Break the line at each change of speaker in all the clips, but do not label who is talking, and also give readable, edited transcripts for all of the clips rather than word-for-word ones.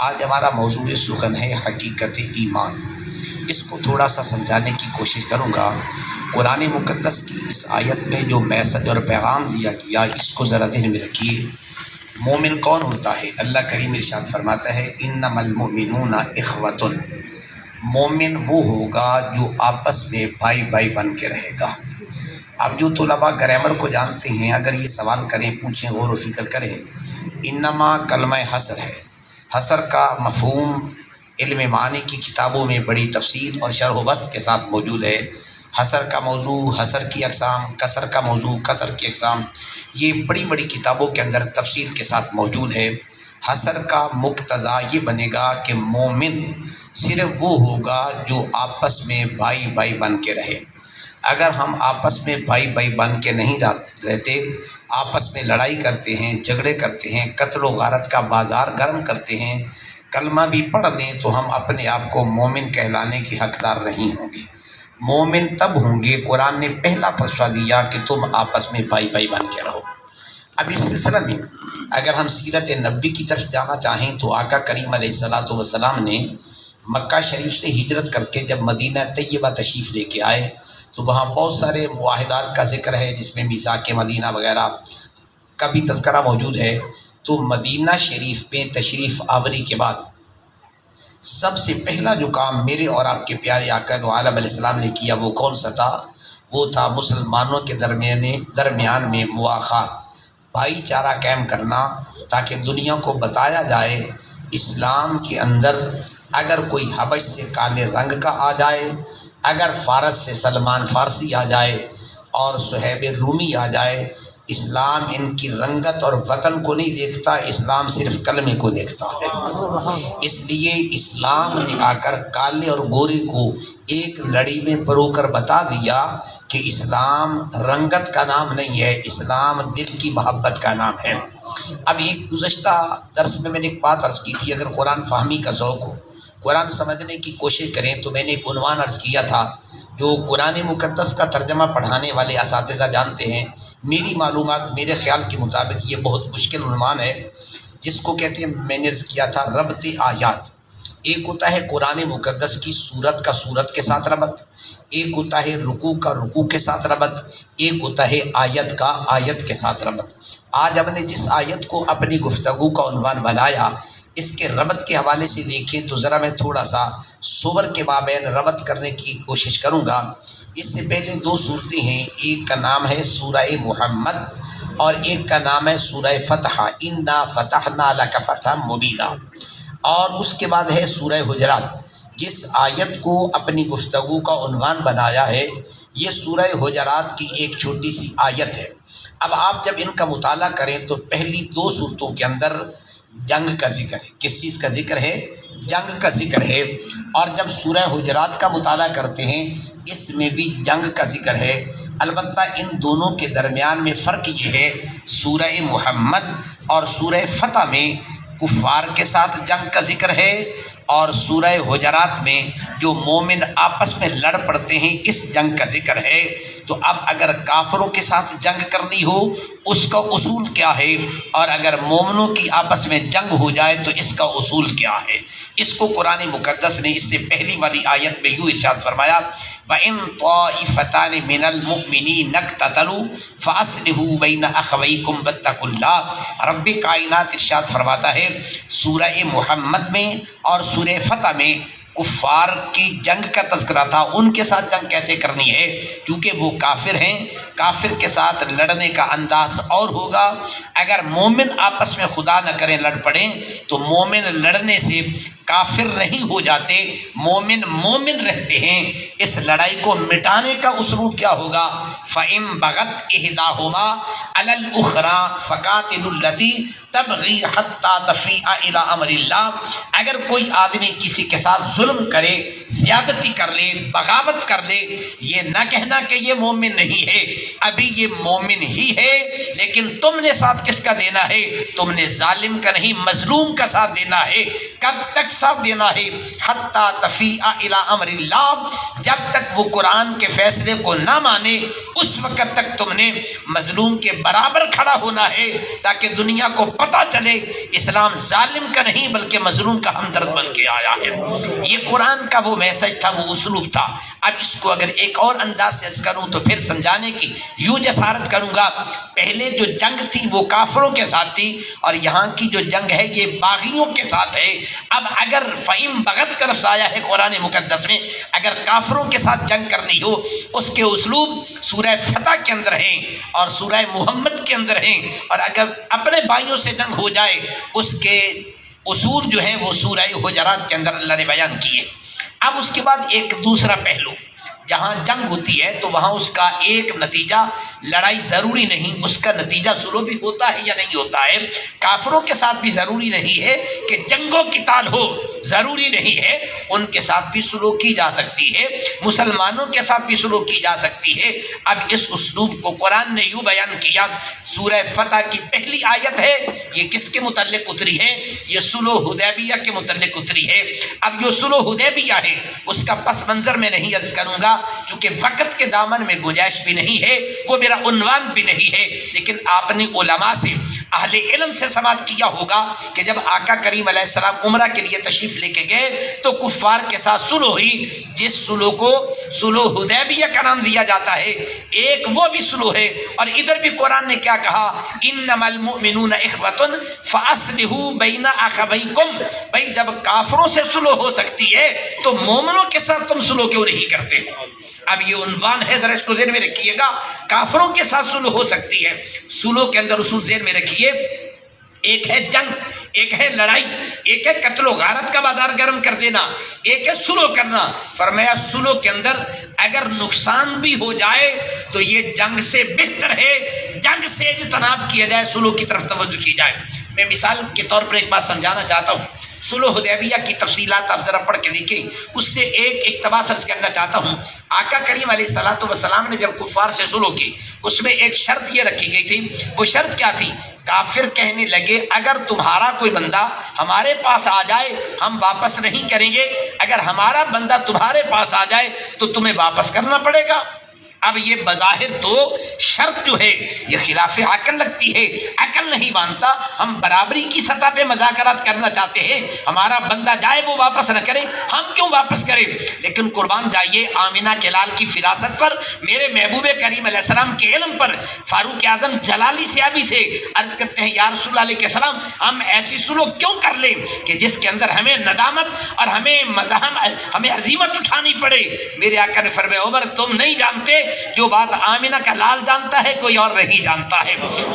آج ہمارا موضوع سخن ہے حقیقت ایمان۔ اس کو تھوڑا سا سمجھانے کی کوشش کروں گا۔ قرآن مقدس کی اس آیت میں جو میسج اور پیغام دیا گیا اس کو ذرا ذہن میں رکھیے۔ مومن کون ہوتا ہے؟ اللہ کریم ارشاد فرماتا ہے انما المؤمنون اخوۃ، مومن وہ ہوگا جو آپس میں بھائی بھائی بن کے رہے گا۔ اب جو طلباء گرامر کو جانتے ہیں اگر یہ سوال کریں، پوچھیں، غور و فکر کریں، انما کلمہ حصر ہے۔ حصر کا مفہوم علم معنی کی کتابوں میں بڑی تفصیل اور شرح و بسط کے ساتھ موجود ہے۔ حصر کا موضوع، حصر کی اقسام، کسر کا موضوع، کسر کی اقسام، یہ بڑی بڑی کتابوں کے اندر تفصیل کے ساتھ موجود ہے۔ حصر کا مقتضا یہ بنے گا کہ مومن صرف وہ ہوگا جو آپس میں بھائی بھائی بن کے رہے۔ اگر ہم آپس میں بھائی بھائی بن کے نہیں رہتے، آپس میں لڑائی کرتے ہیں، جھگڑے کرتے ہیں، قتل و غارت کا بازار گرم کرتے ہیں، کلمہ بھی پڑھ لیں تو ہم اپنے آپ کو مومن کہلانے کی حقدار نہیں ہوں گے۔ مومن تب ہوں گے، قرآن نے پہلا فیصلہ دیا کہ تم آپس میں بھائی بھائی بن کے رہو۔ اب اس سلسلہ میں اگر ہم سیرت نبی کی طرف جانا چاہیں تو آقا کریم علیہ السلام نے مکہ شریف سے ہجرت کر کے جب مدینہ طیبہ تشریف لے کے آئے تو وہاں بہت سارے معاہدات کا ذکر ہے، جس میں میثاق مدینہ وغیرہ کا بھی تذکرہ موجود ہے۔ تو مدینہ شریف میں تشریف آوری کے بعد سب سے پہلا جو کام میرے اور آپ کے پیارے آقا دو عالم علیہ السلام نے کیا وہ کون سا تھا؟ وہ تھا مسلمانوں کے درمیان میں مواخات، بھائی چارہ قائم کرنا، تاکہ دنیا کو بتایا جائے اسلام کے اندر اگر کوئی حبش سے کالے رنگ کا آ جائے، اگر فارس سے سلمان فارسی آ جائے اور صہیب رومی آ جائے، اسلام ان کی رنگت اور وطن کو نہیں دیکھتا، اسلام صرف کلمے کو دیکھتا ہے۔ اس لیے اسلام نے آ کر کالے اور گورے کو ایک لڑی میں پرو کر بتا دیا کہ اسلام رنگت کا نام نہیں ہے، اسلام دل کی محبت کا نام ہے۔ اب ایک گزشتہ درس میں نے ایک بات عرض کی تھی، اگر قرآن فہمی کا ذوق ہو، قرآن سمجھنے کی کوشش کریں تو میں نے ایک عنوان عرض کیا تھا جو قرآن مقدس کا ترجمہ پڑھانے والے اساتذہ جانتے ہیں، میری معلومات میرے خیال کے مطابق یہ بہت مشکل عنوان ہے، جس کو کہتے ہیں، میں نے عرض کیا تھا ربط آیات۔ ایک ہوتا ہے قرآن مقدس کی صورت کا صورت کے ساتھ ربط، ایک ہوتا ہے رکوع کا رکوع کے ساتھ ربط، ایک ہوتا ہے آیت کا آیت کے ساتھ ربط۔ آج ہم نے جس آیت کو اپنی گفتگو کا عنوان بنایا اس کے ربط کے حوالے سے دیکھیں تو ذرا میں تھوڑا سا صور کے مابین ربط کرنے کی کوشش کروں گا۔ اس سے پہلے دو صورتیں ہیں، ایک کا نام ہے سورہ محمد اور ایک کا نام ہے سورہ فتح، انا فتحنا لک فتحا مبینا، اور اس کے بعد ہے سورہ حجرات۔ جس آیت کو اپنی گفتگو کا عنوان بنایا ہے یہ سورہ حجرات کی ایک چھوٹی سی آیت ہے۔ اب آپ جب ان کا مطالعہ کریں تو پہلی دو صورتوں کے اندر جنگ کا ذکر ہے۔ کس چیز کا ذکر ہے؟ جنگ کا ذکر ہے۔ اور جب سورہ حجرات کا مطالعہ کرتے ہیں اس میں بھی جنگ کا ذکر ہے۔ البتہ ان دونوں کے درمیان میں فرق یہ ہے، سورہ محمد اور سورہ فتح میں کفار کے ساتھ جنگ کا ذکر ہے، اور سورہ حجرات میں جو مومن آپس میں لڑ پڑتے ہیں اس جنگ کا ذکر ہے۔ تو اب اگر کافروں کے ساتھ جنگ کرنی ہو اس کا اصول کیا ہے، اور اگر مومنوں کی آپس میں جنگ ہو جائے تو اس کا اصول کیا ہے؟ اس کو قرآن مقدس نے اس سے پہلی والی آیت میں یوں ارشاد فرمایا، وَإِن طَائِفَتَانِ مِنَ الْمُؤْمِنِينَ اقْتَتَلُوا فَأَصْلِحُوا بَيْنَ أَخَوَيْكُمْ وَاتَّقُوا اللَّهَ۔ رب کائنات ارشاد فرماتا ہے سورہ محمد میں اور سورہ فتح میں کفار کی جنگ کا تذکرہ تھا، ان کے ساتھ جنگ کیسے کرنی ہے، کیونکہ وہ کافر ہیں، کافر کے ساتھ لڑنے کا انداز اور ہوگا۔ اگر مومن آپس میں خدا نہ کریں لڑ پڑیں تو مومن لڑنے سے کافر نہیں ہو جاتے، مومن مومن رہتے ہیں۔ اس لڑائی کو مٹانے کا اسلوب کیا ہوگا؟ فَإِن بَغَتْ إِحْدَاهُمَا عَلَى الْأُخْرَى فَقَاتِلُوا الَّتِي تَبْغِي حَتَّى تَفِيءَ إِلَىٰ أَمْرِ اللَّهِ۔ اگر کوئی آدمی کسی کے ساتھ ظلم کرے، زیادتی کر لے، بغاوت کر لے، یہ نہ کہنا کہ یہ مومن نہیں ہے، ابھی یہ مومن ہی ہے، لیکن تم نے ساتھ کس کا دینا ہے؟ تم نے ظالم کا نہیں مظلوم کا ساتھ دینا ہے۔ کب تک ساتھ دینا ہے حتی تفیء الی امر اللہ، جب تک وہ قرآن کے فیصلے کو نہ مانے اس وقت تک تم نے مظلوم کے برابر کھڑا ہونا ہے، تاکہ دنیا کو پتہ چلے اسلام ظالم کا نہیں بلکہ مظلوم کا ہمدرد بن کے آیا ہے۔ یہ قرآن کا وہ میسج تھا، وہ اسلوب تھا۔ اب اس کو اگر ایک اور انداز سے کروں تو پھر سمجھانے کی یوں جسارت کروں گا، پہلے جو جنگ تھی وہ کافروں کے ساتھ تھی، اور یہاں کی جو جنگ ہے یہ باغیوں کے ساتھ ہے۔ اب اگر فہم بغت کا لفظ آیا ہے قرآن مقدس میں، اگر کافروں کے ساتھ جنگ کرنی ہو اس کے اسلوب سورہ فتح کے اندر ہیں اور سورہ محمد کے اندر ہیں، اور اگر اپنے بھائیوں سے جنگ ہو جائے اس کے اصول جو ہیں وہ سورہ حجرات کے اندر اللہ نے بیان کیے۔ اب اس کے بعد ایک دوسرا پہلو، جہاں جنگ ہوتی ہے تو وہاں اس کا ایک نتیجہ لڑائی ضروری نہیں، اس کا نتیجہ سلو بھی ہوتا ہے یا نہیں ہوتا ہے۔ کافروں کے ساتھ بھی ضروری نہیں ہے کہ جنگ و قتال ہو، ضروری نہیں ہے، ان کے ساتھ بھی سلو کی جا سکتی ہے، مسلمانوں کے ساتھ بھی سلو کی جا سکتی ہے۔ اب اس اسلوب کو قرآن نے یوں بیان کیا، سورہ فتح کی پہلی آیت ہے، یہ کس کے متعلق اتری ہے؟ یہ صلح حدیبیہ کے متعلق اتری ہے۔ اب جو صلح حدیبیہ ہے اس کا پس منظر میں نہیں عرض کروں گا چونکہ وقت کے دامن میں گنجائش بھی نہیں ہے، وہ میرا عنوان بھی نہیں ہے، لیکن آپ نے علماء سے، اہل علم سے سماعت کیا ہوگا کہ جب آقا کریم علیہ السلام عمرہ کے لیے تشریف لے کے گئے تو کفار کے ساتھ صلح ہوئی، جس صلح کو صلح حدیبیہ کا نام دیا جاتا ہے، ایک وہ بھی صلح ہے۔ اور ادھر بھی قرآن نے کیا کہا؟ انما المؤمنون اخوۃ فاصلحوا بین اخویکم، بھائی جب کافروں سے صلح ہو سکتی ہے تو مومنوں کے ساتھ تم صلح کیوں نہیں کرتے؟ اب یہ عنوان ہے، ذرا اس کو ذہن میں رکھیے گا، کافروں کے ساتھ صلح ہو سکتی ہے، صلح کے اندر اصول ذہن میں رکھیے، ایک ہے جنگ، ایک ہے لڑائی، ایک ہے قتل و غارت کا بازار گرم کر دینا، ایک ہے صلح کرنا۔ فرمایا صلح کے اندر اگر نقصان بھی ہو جائے تو یہ جنگ سے بہتر ہے، جنگ سے اجتناب کیا جائے، صلح کی طرف توجہ کی جائے۔ میں مثال کے طور پر ایک بات سمجھانا چاہتا ہوں، صلح حدیبیہ کی تفصیلات آپ ذرا پڑھ کے دیکھیں، اس سے ایک اقتباس عرض کرنا چاہتا ہوں۔ آقا کریم علیہ الصلوۃ والسلام نے جب کفار سے صلح کی اس میں ایک شرط یہ رکھی گئی تھی، وہ شرط کیا تھی؟ کافر کہنے لگے اگر تمہارا کوئی بندہ ہمارے پاس آ جائے ہم واپس نہیں کریں گے، اگر ہمارا بندہ تمہارے پاس آ جائے تو تمہیں واپس کرنا پڑے گا۔ اب یہ بظاہر تو شرط جو ہے یہ خلاف عقل لگتی ہے، عقل نہیں مانتا، ہم برابری کی سطح پہ مذاکرات کرنا چاہتے ہیں، ہمارا بندہ جائے وہ واپس نہ کرے، ہم کیوں واپس کریں؟ لیکن قربان جائیے آمینہ کے لال کی فراست پر، میرے محبوب کریم علیہ السلام کے علم پر، فاروق اعظم جلالی سیابی سے عرض کرتے ہیں یا رسول اللہ علیہ السلام ہم ایسی صلح کیوں کر لیں کہ جس کے اندر ہمیں ندامت اور ہمیں عزیمت اٹھانی پڑے؟ میرے آقا نے فرمایا عمر تم نہیں جانتے، جو بات آمینہ کا لال جانتا ہے کوئی اور نہیں جانتا ہے۔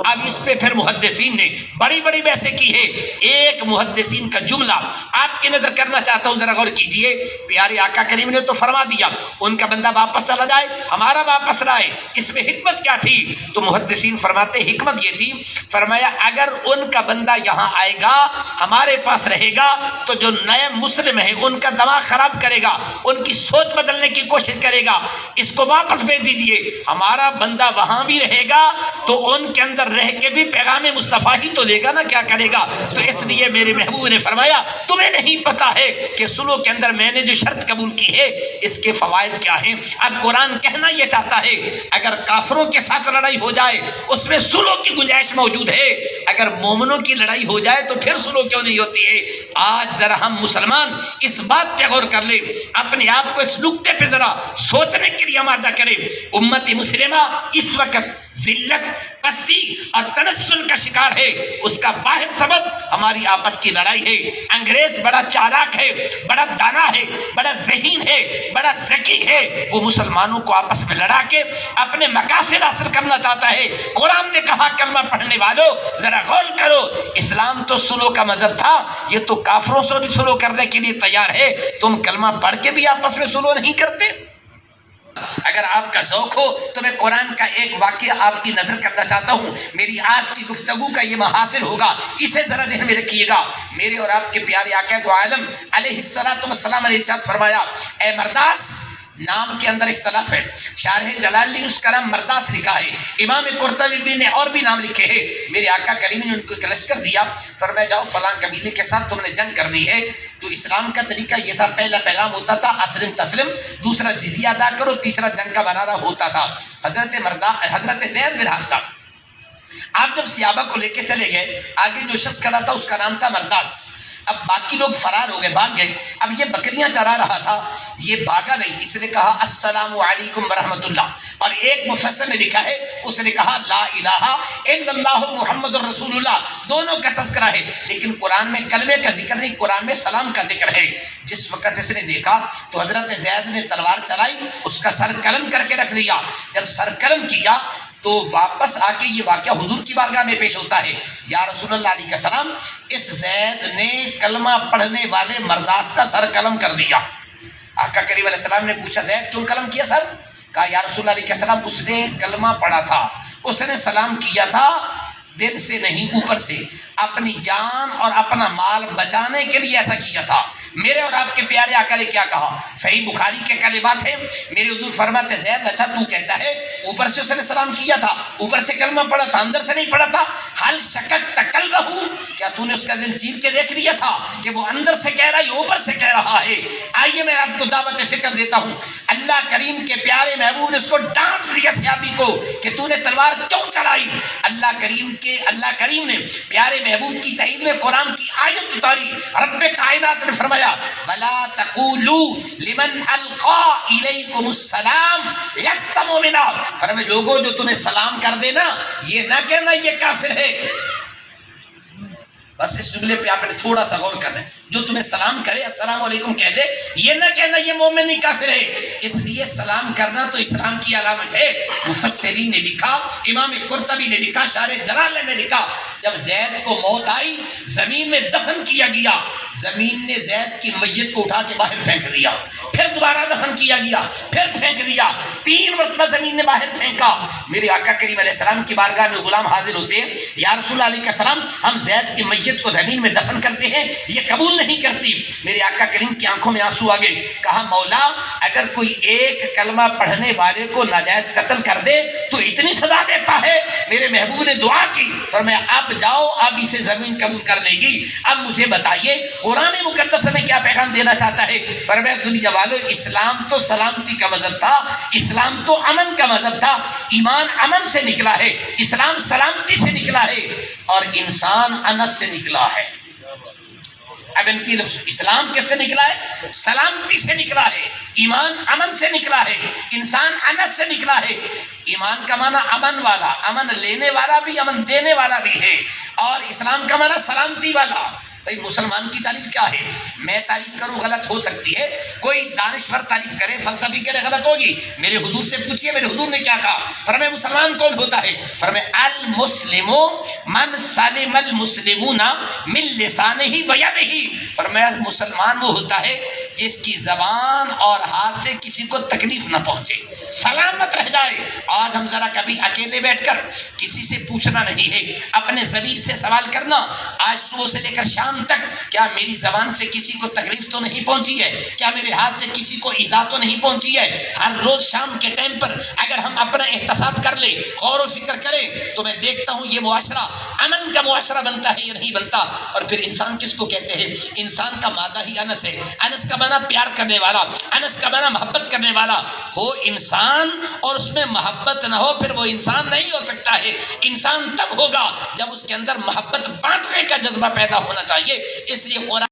اب اس پہ پھر محدثین نے بڑی بڑی بحثیں کی ہے۔ ایک محدثین کا جملہ آپ کی نظر کرنا چاہتا ہوں، ذرا غور کیجئے۔ پیارے آقا کریم نے تو فرما دیا ان کا بندہ واپس چلا جائے، ہمارا واپس لائے، اس میں حکمت کیا تھی؟ تو محدثین فرماتے حکمت یہ تھی، فرمایا اگر ان کا بندہ یہاں آئے گا ہمارے پاس رہے گا تو جو نئے مسلم ہیں ان کا دماغ خراب کرے گا، ان کی سوچ بدلنے کی کوشش کرے گا، اس کو واپس بھیج دیجئے۔ ہمارا بندہ وہاں بھی رہے گا تو ان کے اندر رہ کے بھی پیغام مصطفیٰ ہی تو لے گا نا، کیا کرے گا؟ تو اس لیے میرے محبوب نے فرمایا تمہیں نہیں پتا ہے کہ صلح کے اندر میں نے جو شرط قبول کی ہے اس کے فوائد کیا ہیں۔ اب قرآن کہنا یہ چاہتا ہے اگر کافروں کے ساتھ لڑائی ہو جائے اس میں صلح کی گنجائش موجود ہے، اگر مومنوں کی لڑائی ہو جائے تو پھر صلح کیوں نہیں ہوتی ہے؟ آج ذرا ہم مسلمان اس بات پہ غور کر لیں، اپنے آپ کو اس نقطے پہ ذرا سوچنے کے لیے آمادہ کریں۔ امت مسلمہ اس وقت ذلت، پستی اور تنزل کا شکار ہے، اس کا واحد سبب ہماری آپس کی لڑائی ہے۔ انگریز بڑا چالاک ہے، بڑا دانا ہے، بڑا ذہین ہے، بڑا ذکی ہے، وہ مسلمانوں کو آپس میں لڑا کے اپنے مقاصد حاصل کرنا چاہتا ہے۔ قرآن نے کہا کلمہ پڑھنے والوں ذرا غور کرو، اسلام تو صلح کا مذہب تھا، یہ تو کافروں سے بھی صلح کرنے کے لیے تیار ہے، تم کلمہ پڑھ کے بھی آپس میں صلح نہیں کرتے؟ اگر آپ کا ذوق ہو تو میں قرآن کا ایک واقعہ آپ کی نظر کرنا چاہتا ہوں، میری آج کی گفتگو کا یہ محاصل ہوگا، اسے ذرا ذہن میں رکھیے گا۔ میرے اور آپ کے پیارے آقا دو عالم علیہ السلام نے ارشاد فرمایا اے مرداس، نام کے اندر اختلاف ہے، شارح جلال نے اس کا نام مرداس لکھا ہے، امام قرطبی نے اور بھی نام لکھے ہیں۔ میرے آقا کریم نے ان کو ایک لشکر دیا، فرمایا جاؤ فلاں قبیلے کے ساتھ تم نے جنگ کرنی ہے، تو اسلام کا طریقہ یہ تھا، پہلا پیغام ہوتا تھا اسلم تسلم، دوسرا جزیہ ادا کرو، تیسرا جنگ کا بنانا ہوتا تھا۔ حضرت زید بن حارثہ آپ جب صحابہ کو لے کے چلے گئے، آگے جو شخص کھڑا تھا اس کا نام تھا مرداس۔ اب باقی لوگ فرار ہو گئے، بھاگ گئے۔ اب یہ بکریاں چرا رہا تھا، یہ بھاگا نہیں، اس نے کہا السلام علیکم ورحمۃ اللہ، اور ایک مفسر نے لکھا ہے اس نے کہا لا الہ الا اللہ محمد الرسول اللہ، دونوں کا تذکرہ ہے، لیکن قرآن میں کلمے کا ذکر نہیں، قرآن میں سلام کا ذکر ہے۔ جس وقت اس نے دیکھا تو حضرت زید نے تلوار چلائی، اس کا سر قلم کر کے رکھ دیا۔ جب سر قلم کیا تو واپس آ کے یہ واقعہ حضور کی بارگاہ میں پیش ہوتا ہے، یا رسول اللہ علیہ السلام، اس زید نے کلمہ پڑھنے والے مرداس کا سر قلم کر دیا۔ آقا کریم علیہ السلام نے پوچھا زید کیوں قلم کیا سر؟ کہا یا رسول اللہ علیہ السلام اس نے کلمہ پڑھا تھا، اس نے سلام کیا تھا دل سے نہیں اوپر سے، اپنی جان اور اپنا مال بچانے کے لیے ایسا کیا تھا۔ میرے اور آپ کے پیارے آقا نے کیا کہا؟ صحیح بخاری کے کلمات ہیں، میرے حضور فرماتے زید اچھا تو کہتا ہے اوپر سے اس نے سلام کیا تھا، اوپر سے کلمہ پڑھا تھا، اندر سے نہیں پڑھا تھا، حل شکت قلبہ، کیا تو نے اس کا دل چیر کے دیکھ لیا تھا کہ وہ اندر سے کہہ رہا ہے یا اوپر سے کہہ رہا ہے؟ آئیے میں آپ کو دعوت فکر دیتا ہوں، اللہ کریم کے پیارے محبوب نے اس کو ڈانٹ دیا صحابی کو کہ تو نے تلوار کیوں چلائی؟ اللہ کریم نے پیارے محبوب کی تائید میں قرآن کی آیت اتاری، رب کائنات نے فرمایا وَلَا تَقُولُوا لِمَنْ أَلْقَى إِلَيْكُمُ السَّلَامَ لَسْتَ مُؤْمِنًا، فرمایا لوگوں جو تمہیں سلام کر دینا یہ نہ کہنا یہ کافر ہے۔ بس اس جملے پہ آپ نے تھوڑا سا غور کرنا ہے، جو تمہیں سلام کرے السلام علیکم کہہ دے، یہ نہ کہنا یہ مومن نہیں کافر ہے۔ اس لیے سلام کرنا تو اسلام کی علامت ہے۔ مفسرین نے لکھا، امام قرطبی نے لکھا، شارح جلالہ نے لکھا، جب زید کو موت آئی زمین میں دفن کیا گیا، زمین نے زید کی میت کو اٹھا کے باہر پھینک دیا، پھر دوبارہ دفن کیا گیا، پھر پھینک دیا، 3 مرتبہ زمین نے باہر پھینکا۔ میرے آقا کریم علیہ السلام کی بارگاہ میں غلام حاضر ہوتے ہیں، یا رسول اللہ علیہ السلام ہم زید کی میت کو زمین میں دفن کرتے ہیں، یہ قبول نہیں کرتی۔ میرے آقا کریم کی آنکھوں میں آنسو آ گئے، کہا مولا اگر کوئی ایک کلمہ پڑھنے والے کو ناجائز قتل کر دے تو اتنی سزا دیتا ہے؟ میرے محبوب نے دعا کی، فرمایا اب جاؤ، اب اسے زمین قبول کر لے گی۔ اب مجھے بتائیے قرآن مقدس میں کیا پیغام دینا چاہتا ہے؟ فرمایا دنیا والو، اسلام تو سلامتی کا مذہب تھا، اسلام تو امن کا مذہب تھا، ایمان امن سے نکلا ہے، اسلام سلامتی سے نکلا ہے، اور انسان انس سے نکلا ہے۔ اب ان کی لفظ اسلام کس سے نکلا ہے؟ سلامتی سے نکلا ہے، ایمان امن سے نکلا ہے، انسان انس سے نکلا ہے۔ ایمان کا معنی امن والا، امن لینے والا بھی، امن دینے والا بھی ہے، اور اسلام کا معنی سلامتی والا۔ بھائی مسلمان کی تعریف کیا ہے؟ میں تعریف کروں غلط ہو سکتی ہے، کوئی دانشور تعریف کرے، فلسفی کرے، غلط ہوگی۔ میرے حضور سے پوچھئے میرے حضور نے کیا کہا؟ فرمایا مسلمان کون ہوتا ہے؟ فرمایا المسلم من سلم المسلمون من لسانہ و یدہ، فرمایا مسلمان وہ ہوتا ہے جس کی زبان اور ہاتھ سے کسی کو تکلیف نہ پہنچے، سلامت رہ جائے۔ آج ہم ذرا کبھی اکیلے بیٹھ کر کسی سے پوچھنا نہیں ہے، اپنے ضمیر سے سوال کرنا، آج صبح سے لے کر شام تک کیا میری زبان سے کسی کو تکلیف تو نہیں پہنچی ہے؟ کیا میرے ہاتھ سے کسی کو ایذا تو نہیں پہنچی ہے؟ ہر روز شام کے ٹائم پر اگر ہم اپنا احتساب کر لیں، غور و فکر کریں، تو میں دیکھتا ہوں یہ معاشرہ امن کا معاشرہ بنتا ہے یا نہیں بنتا۔ اور پھر انسان کس کو کہتے ہیں؟ انسان کا مادہ ہی انس ہے، انس کا معنی پیار کرنے والا، انس کا معنی محبت کرنے والا۔ ہو انسان اور اس میں محبت نہ ہو پھر وہ انسان نہیں ہو سکتا ہے۔ انسان تب ہوگا جب اس کے اندر محبت بانٹنے کا جذبہ پیدا ہونا چاہیے۔ اس لیے قرآن